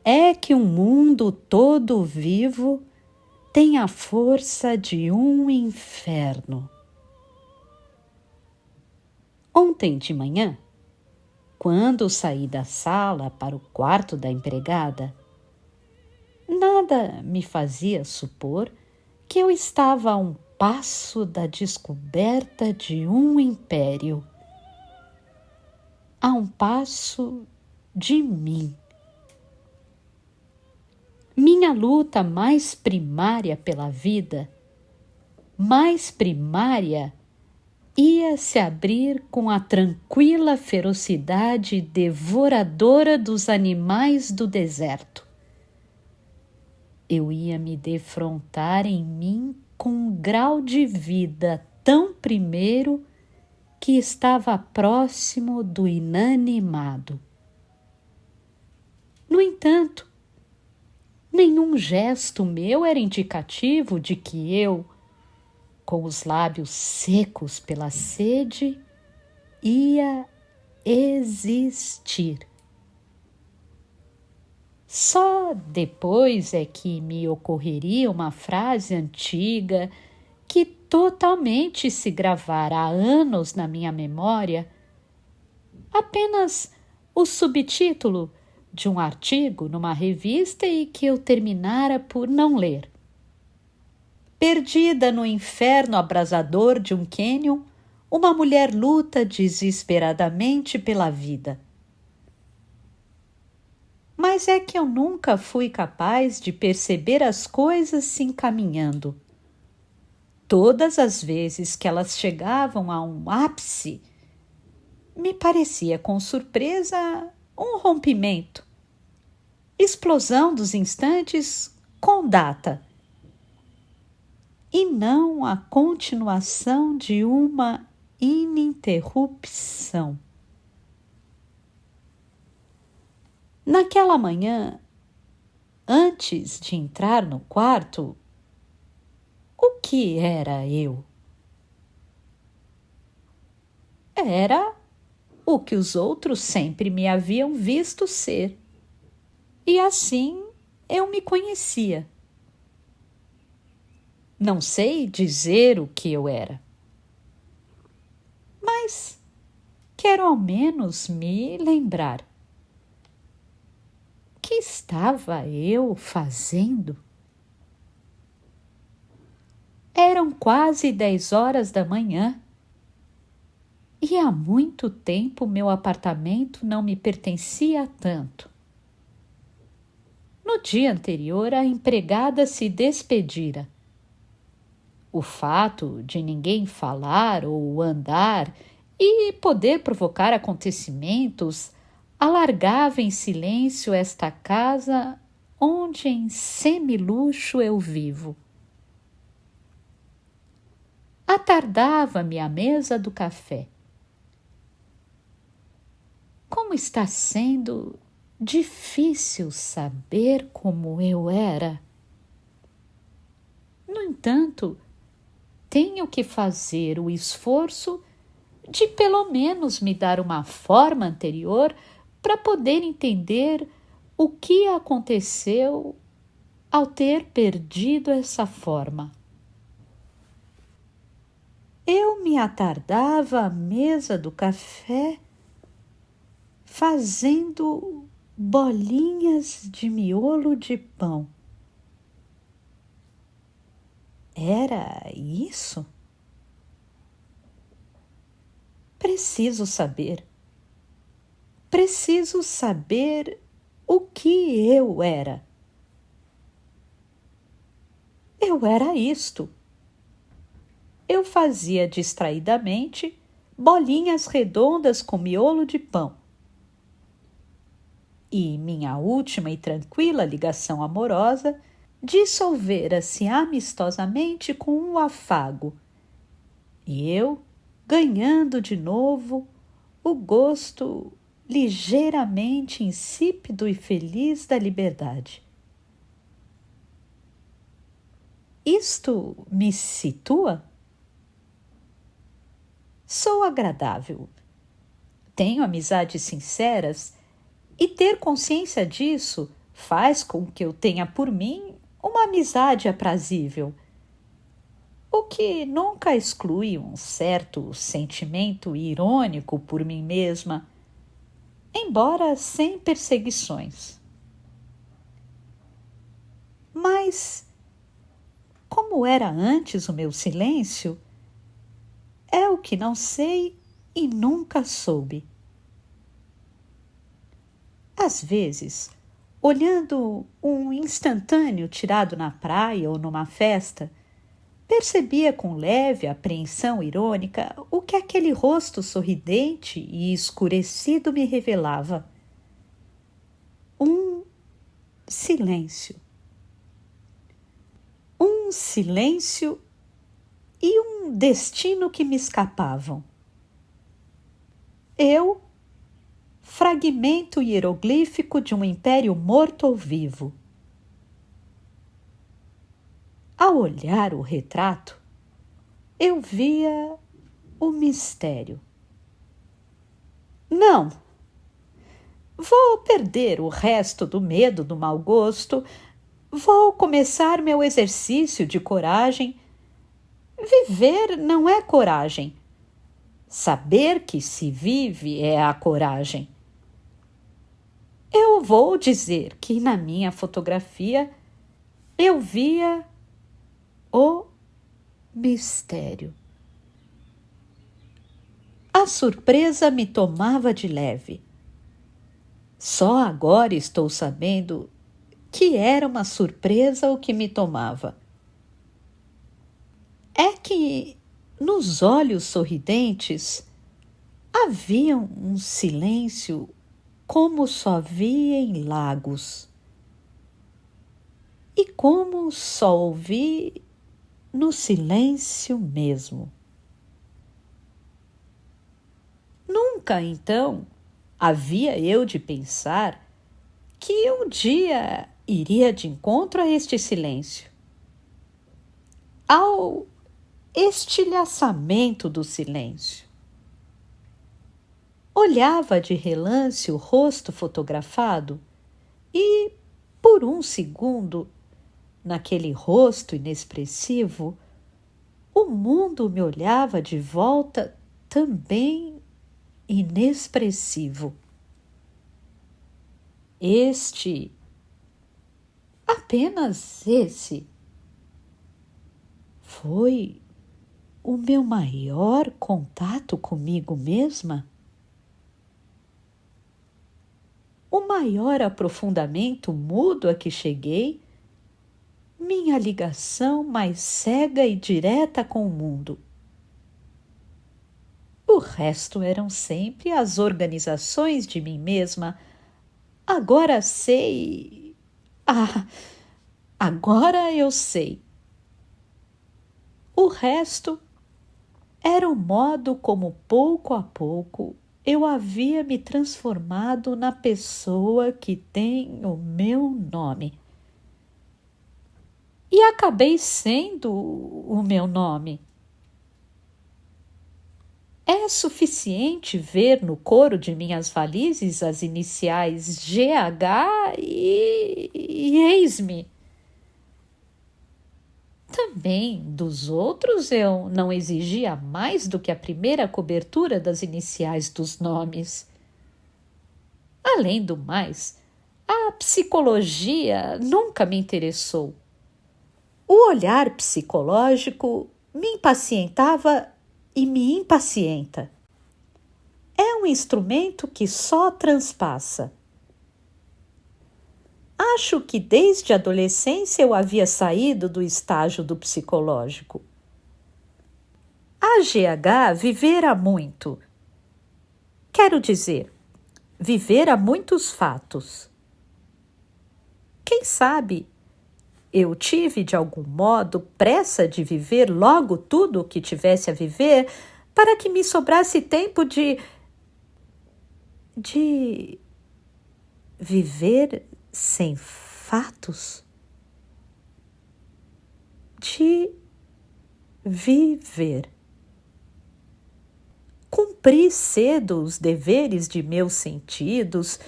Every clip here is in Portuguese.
É que um mundo todo vivo tem a força de um inferno. Ontem de manhã, quando saí da sala para o quarto da empregada, nada me fazia supor que eu estava a um passo da descoberta de um império, a um passo de mim. Minha luta mais primária pela vida, mais primária, ia se abrir com a tranquila ferocidade devoradora dos animais do deserto. Eu ia me defrontar em mim com um grau de vida tão primeiro que estava próximo do inanimado. No entanto, nenhum gesto meu era indicativo de que eu, com os lábios secos pela sede, ia existir. Só depois é que me ocorreria uma frase antiga que totalmente se gravara há anos na minha memória, apenas o subtítulo de um artigo numa revista e que eu terminara por não ler. Perdida no inferno abrasador de um cânion, uma mulher luta desesperadamente pela vida. Mas é que eu nunca fui capaz de perceber as coisas se encaminhando. Todas as vezes que elas chegavam a um ápice, me parecia com surpresa um rompimento, explosão dos instantes com data, e não a continuação de uma ininterrupção. Naquela manhã, antes de entrar no quarto, o que era eu? Era o que os outros sempre me haviam visto ser. E assim eu me conhecia. Não sei dizer o que eu era, mas quero ao menos me lembrar. Que estava eu fazendo? Eram quase 10 horas da manhã. E há muito tempo meu apartamento não me pertencia tanto. No dia anterior, a empregada se despedira. O fato de ninguém falar ou andar e poder provocar acontecimentos alargava em silêncio esta casa onde em semiluxo eu vivo. Atardava-me à mesa do café. Como está sendo difícil saber como eu era. No entanto, tenho que fazer o esforço de pelo menos me dar uma forma anterior para poder entender o que aconteceu ao ter perdido essa forma. Eu me atardava à mesa do café fazendo bolinhas de miolo de pão. Era isso? Preciso saber. Preciso saber o que eu era. Eu era isto. Eu fazia distraidamente bolinhas redondas com miolo de pão. E minha última e tranquila ligação amorosa dissolvera-se amistosamente com um afago. E eu, ganhando de novo o gosto ligeiramente insípido e feliz da liberdade. Isto me situa? Sou agradável, tenho amizades sinceras e ter consciência disso faz com que eu tenha por mim uma amizade aprazível, o que nunca exclui um certo sentimento irônico por mim mesma, embora sem perseguições. Mas, como era antes o meu silêncio, é o que não sei e nunca soube. Às vezes, olhando um instantâneo tirado na praia ou numa festa, percebia com leve apreensão irônica o que aquele rosto sorridente e escurecido me revelava. Um silêncio. Um silêncio e um destino que me escapavam. Eu, fragmento hieroglífico de um império morto ou vivo. Ao olhar o retrato, eu via o mistério. Não, vou perder o resto do medo do mau gosto, vou começar meu exercício de coragem. Viver não é coragem. Saber que se vive é a coragem. Eu vou dizer que na minha fotografia eu via o mistério. A surpresa me tomava de leve. Só agora estou sabendo que era uma surpresa o que me tomava. É que nos olhos sorridentes havia um silêncio como só vi em lagos e como só ouvi no silêncio mesmo. Nunca, então, havia eu de pensar que um dia iria de encontro a este silêncio, ao estilhaçamento do silêncio. Olhava de relance o rosto fotografado e, por um segundo, naquele rosto inexpressivo, o mundo me olhava de volta também inexpressivo. Este, apenas esse, foi o meu maior contato comigo mesma? O maior aprofundamento mudo a que cheguei, minha ligação mais cega e direta com o mundo. O resto eram sempre as organizações de mim mesma. Agora sei. Agora eu sei. O resto era o modo como, pouco a pouco, eu havia me transformado na pessoa que tem o meu nome. E acabei sendo o meu nome. É suficiente ver no coro de minhas valizes as iniciais GH e eis-me. Também dos outros eu não exigia mais do que a primeira cobertura das iniciais dos nomes. Além do mais, a psicologia nunca me interessou. O olhar psicológico me impacientava e me impacienta. É um instrumento que só transpassa. Acho que desde a adolescência eu havia saído do estágio do psicológico. A GH vivera muito. Quero dizer, vivera muitos fatos. Quem sabe eu tive, de algum modo, pressa de viver logo tudo o que tivesse a viver para que me sobrasse tempo de... de viver sem fatos, de viver. Cumpri cedo os deveres de meus sentidos,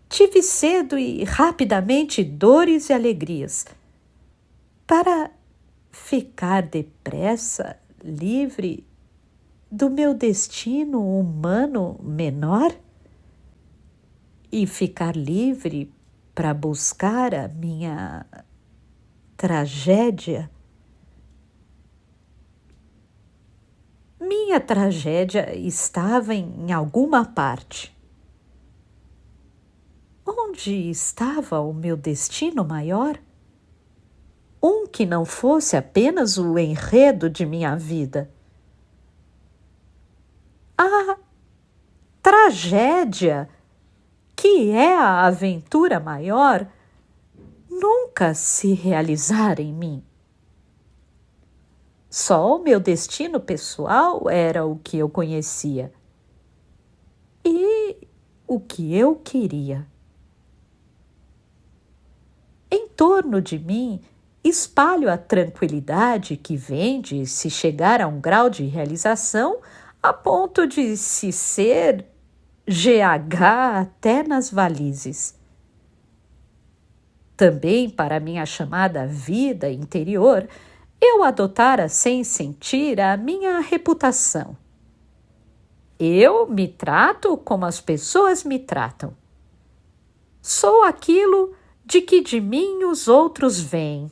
tive cedo e rapidamente dores e alegrias, para ficar depressa livre do meu destino humano menor e ficar livre para buscar a minha tragédia. Minha tragédia estava em alguma parte. Onde estava o meu destino maior? Um que não fosse apenas o enredo de minha vida. A tragédia, que é a aventura maior, nunca se realizara em mim. Só o meu destino pessoal era o que eu conhecia e o que eu queria. Em torno de mim, espalho a tranquilidade que vem de se chegar a um grau de realização a ponto de se ser GH até nas varizes. Também para minha chamada vida interior, eu adotara sem sentir a minha reputação. Eu me trato como as pessoas me tratam. Sou aquilo de que de mim os outros veem.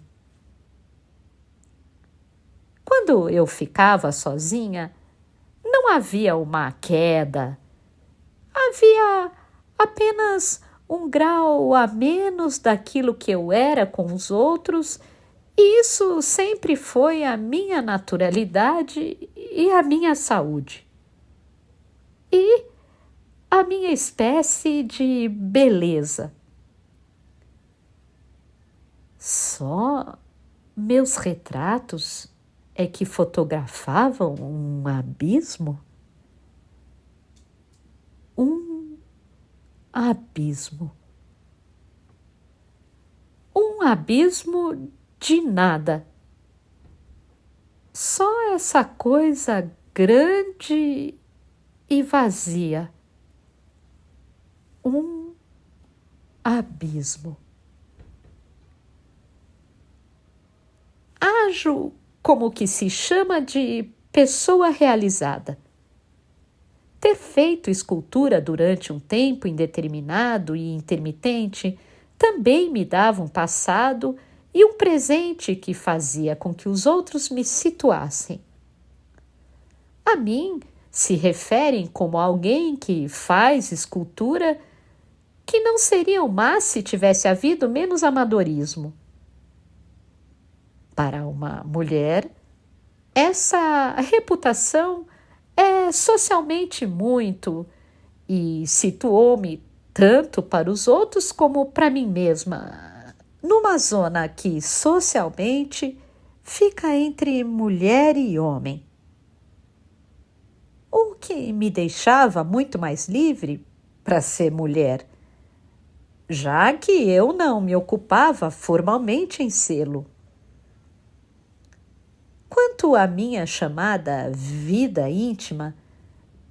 Quando eu ficava sozinha, não havia uma queda. Havia apenas um grau a menos daquilo que eu era com os outros, e isso sempre foi a minha naturalidade e a minha saúde. E a minha espécie de beleza. Só meus retratos é que fotografavam um abismo? Um abismo. Um abismo de nada. Só essa coisa grande e vazia. Um abismo. Ajo como o que se chama de pessoa realizada. Ter feito escultura durante um tempo indeterminado e intermitente também me dava um passado e um presente que fazia com que os outros me situassem. A mim se referem como alguém que faz escultura, que não seria o mais se tivesse havido menos amadorismo. Para uma mulher, essa reputação é socialmente muito e situou-me tanto para os outros como para mim mesma, numa zona que socialmente fica entre mulher e homem. O que me deixava muito mais livre para ser mulher, já que eu não me ocupava formalmente em sê-lo. Quanto à minha chamada vida íntima,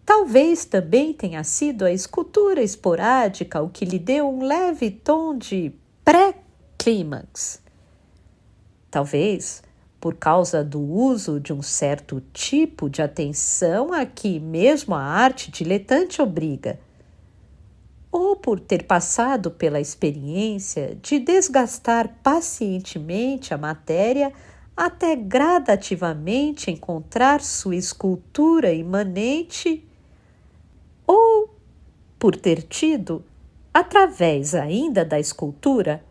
talvez também tenha sido a escultura esporádica o que lhe deu um leve tom de pré-clímax. Talvez por causa do uso de um certo tipo de atenção a que mesmo a arte diletante obriga, ou por ter passado pela experiência de desgastar pacientemente a matéria até gradativamente encontrar sua escultura imanente, ou por ter tido, através ainda da escultura,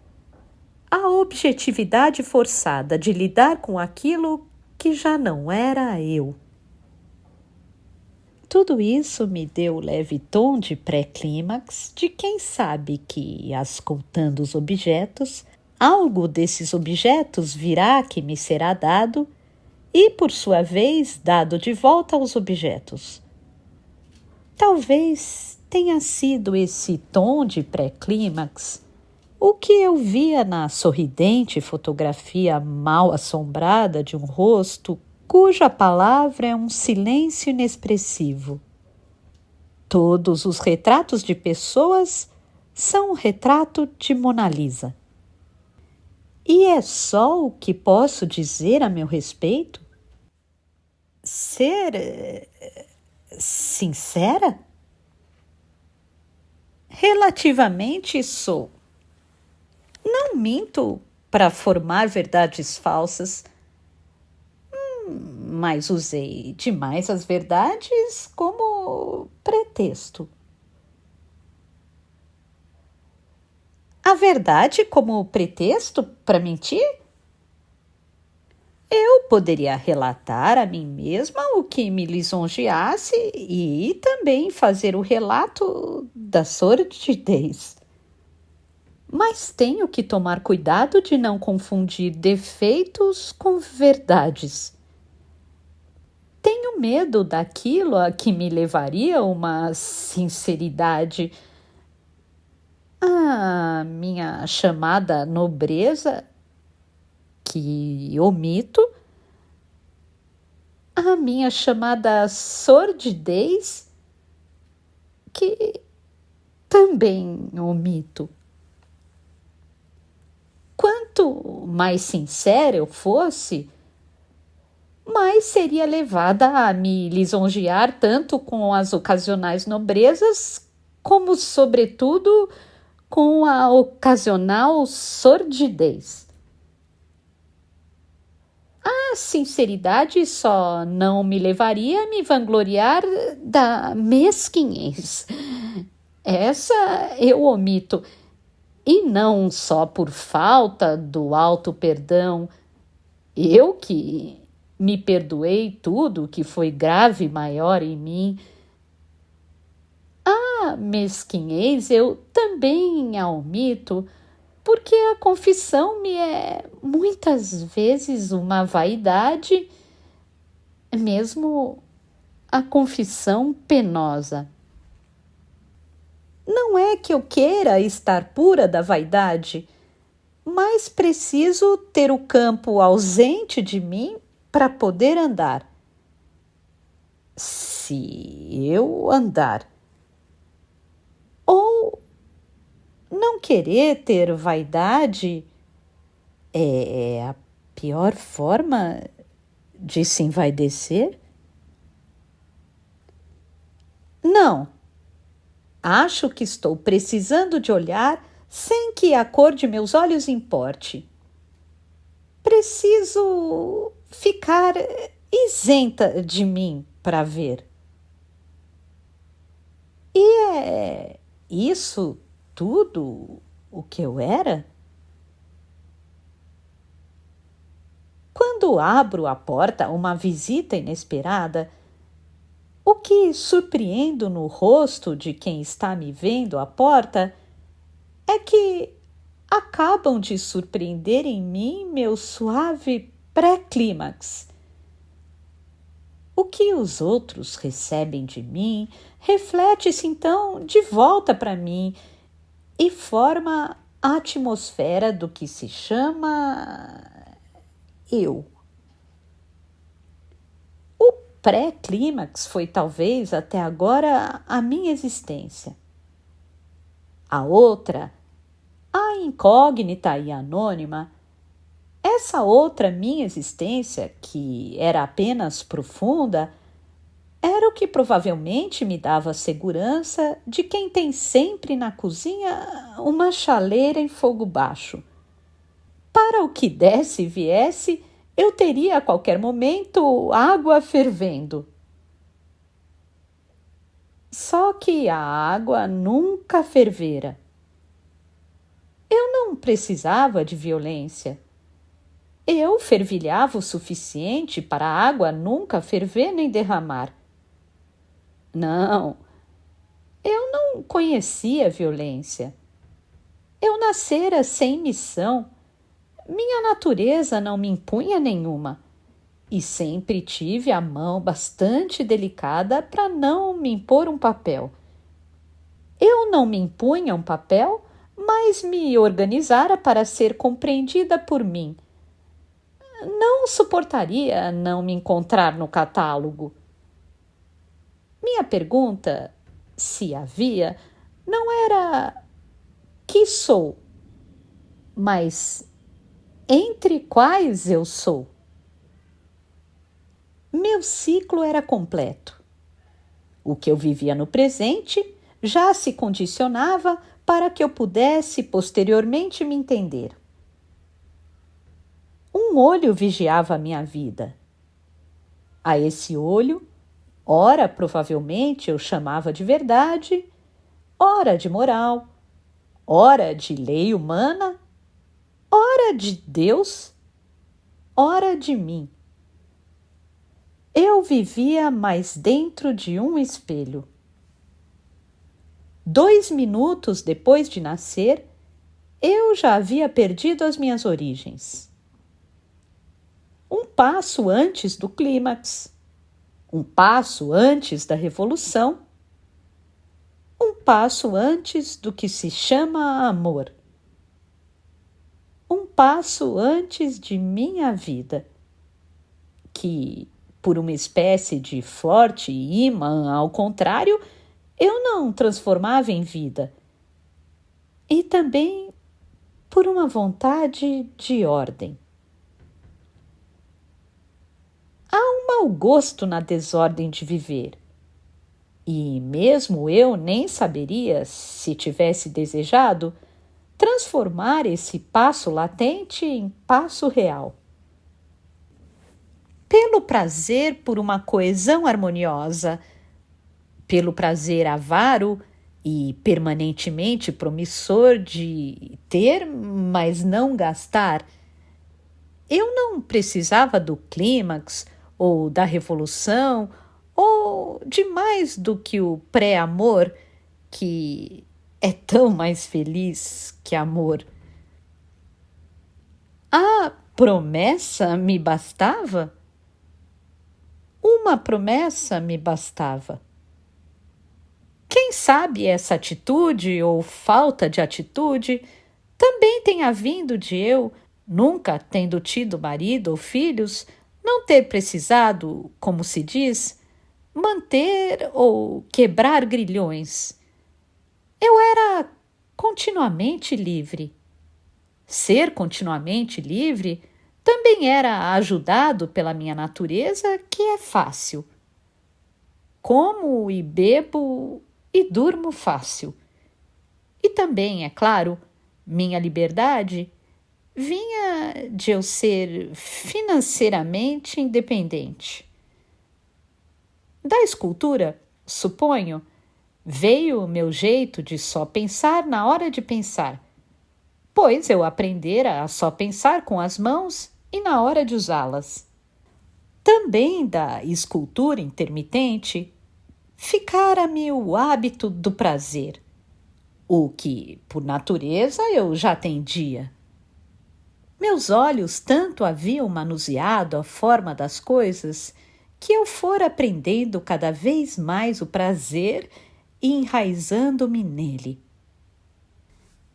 a objetividade forçada de lidar com aquilo que já não era eu. Tudo isso me deu o leve tom de pré-clímax de quem sabe que, ascoltando os objetos, algo desses objetos virá que me será dado e, por sua vez, dado de volta aos objetos. Talvez tenha sido esse tom de pré-clímax o que eu via na sorridente fotografia mal assombrada de um rosto cuja palavra é um silêncio inexpressivo. Todos os retratos de pessoas são um retrato de Mona Lisa. E é só o que posso dizer a meu respeito? Ser sincera? Relativamente sou. Não minto para formar verdades falsas, mas usei demais as verdades como pretexto. A verdade como pretexto para mentir? Eu poderia relatar a mim mesma o que me lisonjeasse e também fazer o relato da sordidez. Mas tenho que tomar cuidado de não confundir defeitos com verdades. Tenho medo daquilo a que me levaria uma sinceridade. A minha chamada nobreza, que omito, a minha chamada sordidez, que também omito. Quanto mais sincera eu fosse, mais seria levada a me lisonjear tanto com as ocasionais nobrezas, como, sobretudo, com a ocasional sordidez. A sinceridade só não me levaria a me vangloriar da mesquinhez. Essa eu omito, e não só por falta do alto perdão. Eu que me perdoei tudo que foi grave e maior em mim. A mesquinhez eu também a omito, porque a confissão me é muitas vezes uma vaidade, mesmo a confissão penosa. Não é que eu queira estar pura da vaidade, mas preciso ter o campo ausente de mim para poder andar. Se eu andar. Ou não querer ter vaidade é a pior forma de se envaidecer? Não. Acho que estou precisando de olhar sem que a cor de meus olhos importe. Preciso ficar isenta de mim para ver. E é isso tudo o que eu era? Quando abro a porta a uma visita inesperada, o que surpreendo no rosto de quem está me vendo à porta é que acabam de surpreender em mim meu suave pré-clímax. O que os outros recebem de mim reflete-se então de volta para mim e forma a atmosfera do que se chama eu. O pré-clímax foi talvez até agora a minha existência. A outra, a incógnita e anônima, essa outra minha existência, que era apenas profunda, era o que provavelmente me dava a segurança de quem tem sempre na cozinha uma chaleira em fogo baixo. Para o que desse e viesse, eu teria a qualquer momento água fervendo. Só que a água nunca fervera. Eu não precisava de violência. Eu fervilhava o suficiente para a água nunca ferver nem derramar. Não, eu não conhecia violência. Eu nascera sem missão. Minha natureza não me impunha nenhuma. E sempre tive a mão bastante delicada para não me impor um papel. Eu não me impunha um papel, mas me organizara para ser compreendida por mim. Não suportaria não me encontrar no catálogo. Minha pergunta, se havia, não era que sou, mas entre quais eu sou. Meu ciclo era completo. O que eu vivia no presente já se condicionava para que eu pudesse posteriormente me entender. Um olho vigiava a minha vida. A esse olho, ora provavelmente eu chamava de verdade, ora de moral, ora de lei humana, ora de Deus, ora de mim. Eu vivia mais dentro de um espelho. 2 minutos depois de nascer, eu já havia perdido as minhas origens. Um passo antes do clímax, um passo antes da revolução, um passo antes do que se chama amor. Um passo antes de minha vida, que, por uma espécie de forte ímã ao contrário, eu não transformava em vida. E também por uma vontade de ordem. Há um mau gosto na desordem de viver. E mesmo eu nem saberia, se tivesse desejado, transformar esse passo latente em passo real. Pelo prazer por uma coesão harmoniosa, pelo prazer avaro e permanentemente promissor de ter, mas não gastar, eu não precisava do clímax ou da revolução ou de mais do que o pré-amor, que é tão mais feliz que amor. A promessa me bastava? Uma promessa me bastava. Quem sabe essa atitude ou falta de atitude também tenha vindo de eu, nunca tendo tido marido ou filhos, não ter precisado, como se diz, manter ou quebrar grilhões. Eu era continuamente livre. Ser continuamente livre também era ajudado pela minha natureza, que é fácil. Como e bebo e durmo fácil. E também, é claro, minha liberdade vinha de eu ser financeiramente independente. Da escultura, suponho, veio o meu jeito de só pensar na hora de pensar, pois eu aprendera a só pensar com as mãos e na hora de usá-las. Também da escultura intermitente, ficara-me o hábito do prazer, o que, por natureza, eu já tendia. Meus olhos tanto haviam manuseado a forma das coisas que eu fora aprendendo cada vez mais o prazer e enraizando-me nele.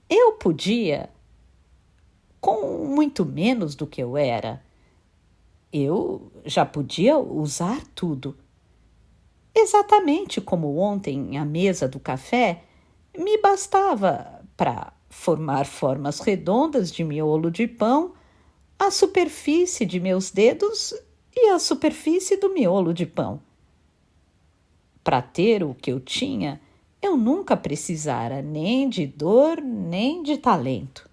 Eu podia, com muito menos do que eu era, eu já podia usar tudo. Exatamente como ontem à mesa do café, me bastava para formar formas redondas de miolo de pão, a superfície de meus dedos e a superfície do miolo de pão. Para ter o que eu tinha, eu nunca precisara nem de dor, nem de talento.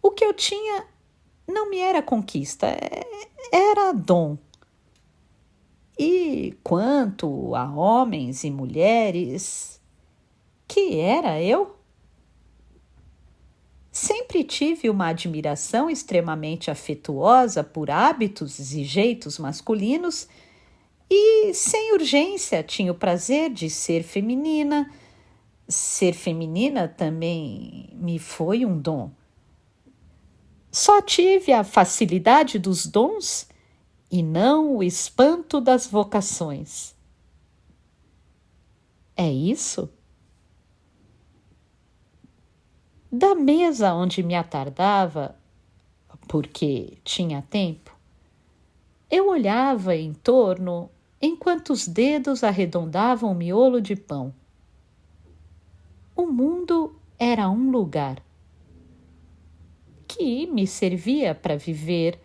O que eu tinha não me era conquista, era dom. E quanto a homens e mulheres, que era eu? Sempre tive uma admiração extremamente afetuosa por hábitos e jeitos masculinos e, sem urgência, tinha o prazer de ser feminina. Ser feminina também me foi um dom. Só tive a facilidade dos dons e não o espanto das vocações. É isso? Da mesa onde me atardava, porque tinha tempo, eu olhava em torno enquanto os dedos arredondavam o miolo de pão. O mundo era um lugar que me servia para viver.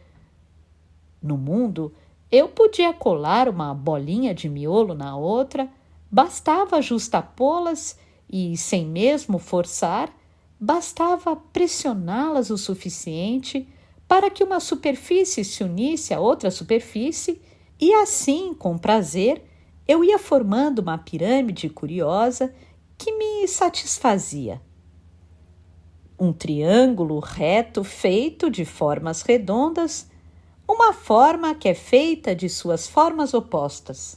No mundo, eu podia colar uma bolinha de miolo na outra, bastava justapô-las e, sem mesmo forçar, bastava pressioná-las o suficiente para que uma superfície se unisse a outra superfície e assim, com prazer, eu ia formando uma pirâmide curiosa que me satisfazia. Um triângulo reto feito de formas redondas, uma forma que é feita de suas formas opostas.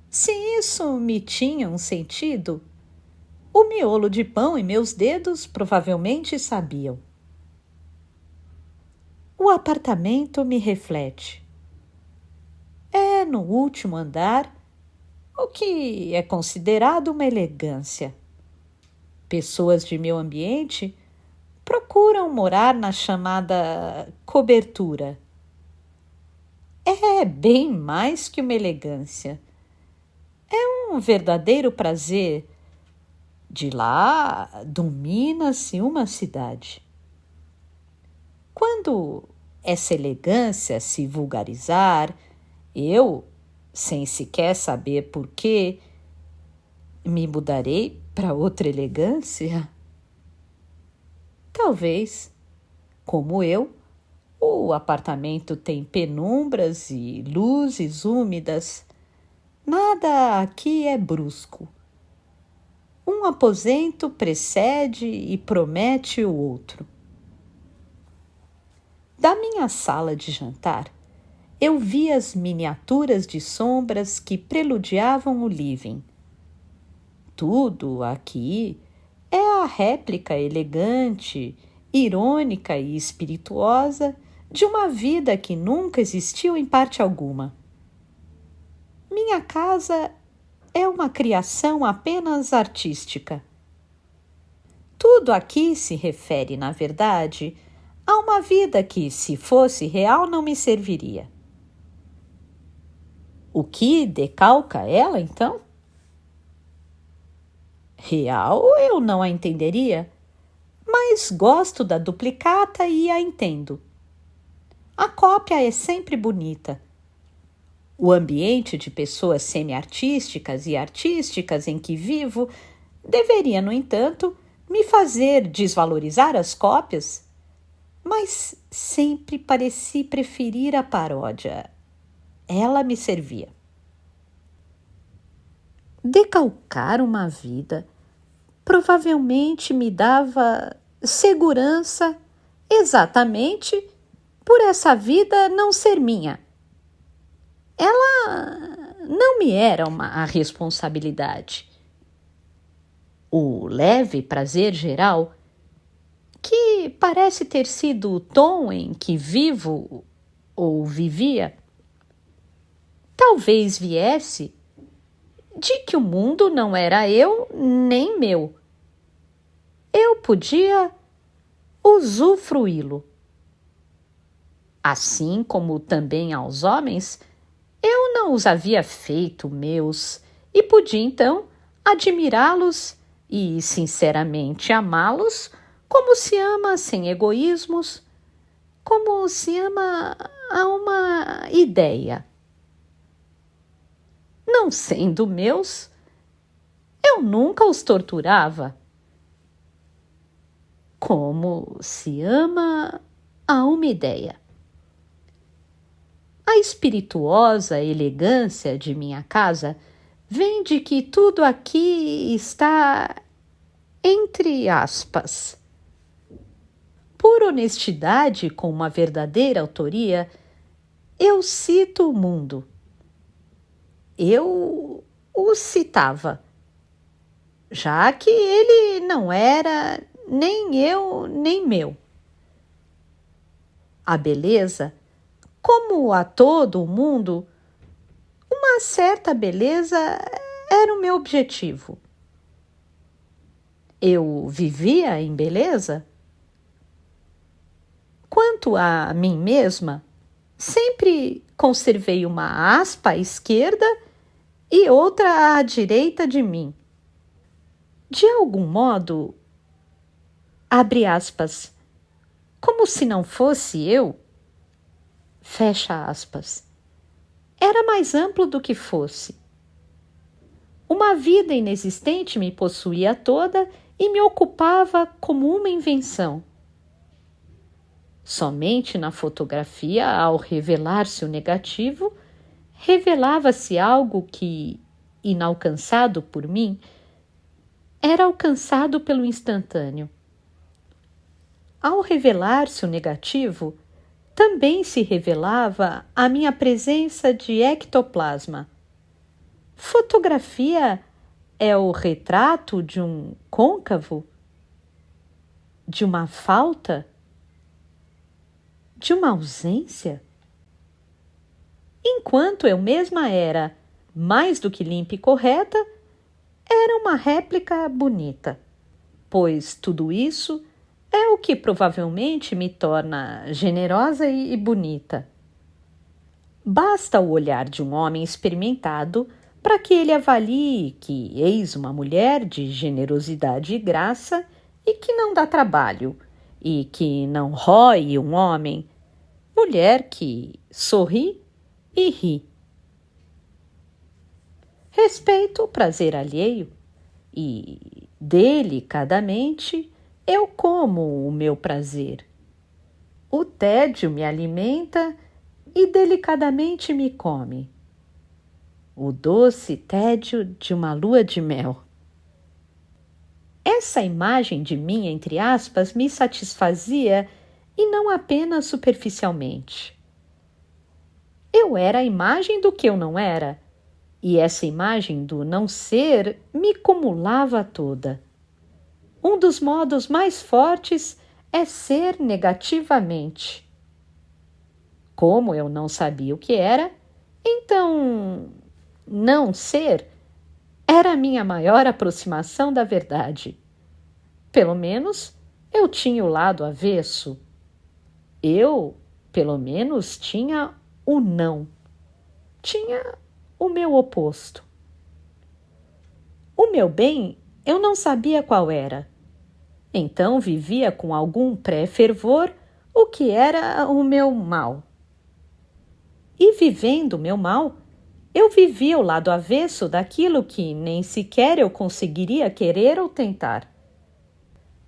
Se isso me tinha um sentido, o miolo de pão e meus dedos provavelmente sabiam. O apartamento me reflete. É no último andar, o que é considerado uma elegância. Pessoas de meu ambiente procuram morar na chamada cobertura. É bem mais que uma elegância. É um verdadeiro prazer. De lá domina-se uma cidade. Quando essa elegância se vulgarizar, eu, sem sequer saber por quê, me mudarei para outra elegância? Talvez, como eu, o apartamento tem penumbras e luzes úmidas. Nada aqui é brusco. Um aposento precede e promete o outro. Da minha sala de jantar, eu vi as miniaturas de sombras que preludiavam o living. Tudo aqui é a réplica elegante, irônica e espirituosa de uma vida que nunca existiu em parte alguma. Minha casa é uma criação apenas artística. Tudo aqui se refere, na verdade, a uma vida que, se fosse real, não me serviria. O que decalca ela, então? Real eu não a entenderia, mas gosto da duplicata e a entendo. A cópia é sempre bonita. O ambiente de pessoas semi-artísticas e artísticas em que vivo deveria, no entanto, me fazer desvalorizar as cópias, mas sempre pareci preferir a paródia. Ela me servia. Decalcar uma vida provavelmente me dava segurança exatamente por essa vida não ser minha. Ela não me era uma responsabilidade. O leve prazer geral, que parece ter sido o tom em que vivo ou vivia, talvez viesse de que o mundo não era eu nem meu. Eu podia usufruí-lo. Assim como também aos homens, eu não os havia feito meus e podia então admirá-los e sinceramente amá-los como se ama sem egoísmos, como se ama a uma ideia. Não sendo meus, eu nunca os torturava. Como se ama a uma ideia. A espirituosa elegância de minha casa vem de que tudo aqui está entre aspas. Por honestidade com uma verdadeira autoria, eu cito o mundo. Eu o citava, já que ele não era nem eu nem meu. A beleza, como a todo o mundo, uma certa beleza era o meu objetivo. Eu vivia em beleza? Quanto a mim mesma, sempre conservei uma aspa à esquerda e outra à direita de mim. De algum modo, abre aspas, como se não fosse eu, fecha aspas, era mais amplo do que fosse. Uma vida inexistente me possuía toda e me ocupava como uma invenção. Somente na fotografia, ao revelar-se o negativo, revelava-se algo que, inalcançado por mim, era alcançado pelo instantâneo. Ao revelar-se o negativo, também se revelava a minha presença de ectoplasma. Fotografia é o retrato de um côncavo? De uma falta? De uma ausência? Enquanto eu mesma era mais do que limpa e correta, era uma réplica bonita, pois tudo isso é o que provavelmente me torna generosa e bonita. Basta o olhar de um homem experimentado para que ele avalie que eis uma mulher de generosidade e graça e que não dá trabalho, e que não rói um homem, mulher que sorri e ri. Respeito o prazer alheio e, delicadamente, eu como o meu prazer. O tédio me alimenta e delicadamente me come. O doce tédio de uma lua de mel. Essa imagem de mim, entre aspas, me satisfazia e não apenas superficialmente. Eu era a imagem do que eu não era, e essa imagem do não ser me cumulava toda. Um dos modos mais fortes é ser negativamente. Como eu não sabia o que era, então não ser era a minha maior aproximação da verdade. Pelo menos eu tinha o lado avesso. Eu, pelo menos, tinha o não. Tinha o meu oposto. O meu bem eu não sabia qual era. Então vivia com algum pré-fervor o que era o meu mal. E vivendo o meu mal, eu vivia o lado avesso daquilo que nem sequer eu conseguiria querer ou tentar.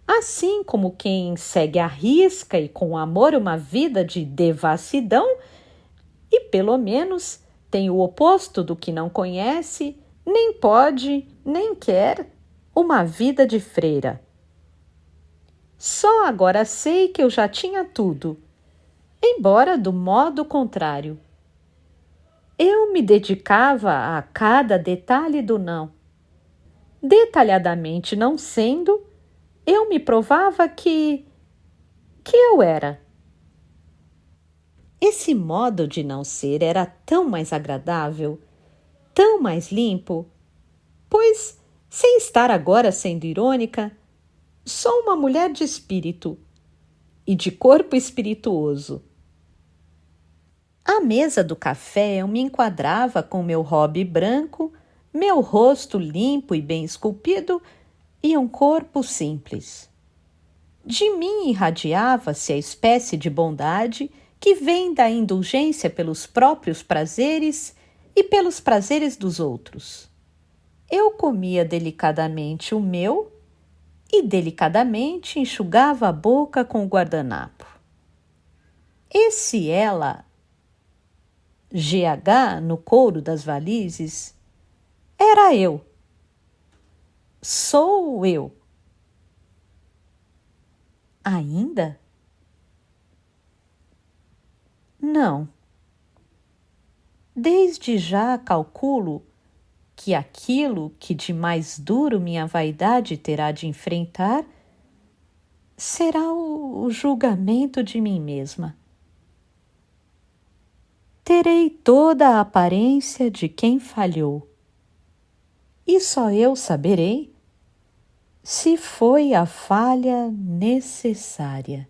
Assim como quem segue à risca e com amor uma vida de devassidão e, pelo menos, tem o oposto do que não conhece, nem pode, nem quer, uma vida de freira. Só agora sei que eu já tinha tudo, embora do modo contrário. Eu me dedicava a cada detalhe do não. Detalhadamente não sendo, eu me provava que eu era. Esse modo de não ser era tão mais agradável, tão mais limpo, pois, sem estar agora sendo irônica, sou uma mulher de espírito e de corpo espirituoso. À mesa do café eu me enquadrava com meu robe branco, meu rosto limpo e bem esculpido e um corpo simples. De mim irradiava-se a espécie de bondade que vem da indulgência pelos próprios prazeres e pelos prazeres dos outros. Eu comia delicadamente o meu e delicadamente enxugava a boca com o guardanapo. Esse ela, GH no couro das varizes, era eu. Sou eu. Ainda? Não. Desde já calculo que aquilo que de mais duro minha vaidade terá de enfrentar será o julgamento de mim mesma. Terei toda a aparência de quem falhou. E só eu saberei se foi a falha necessária.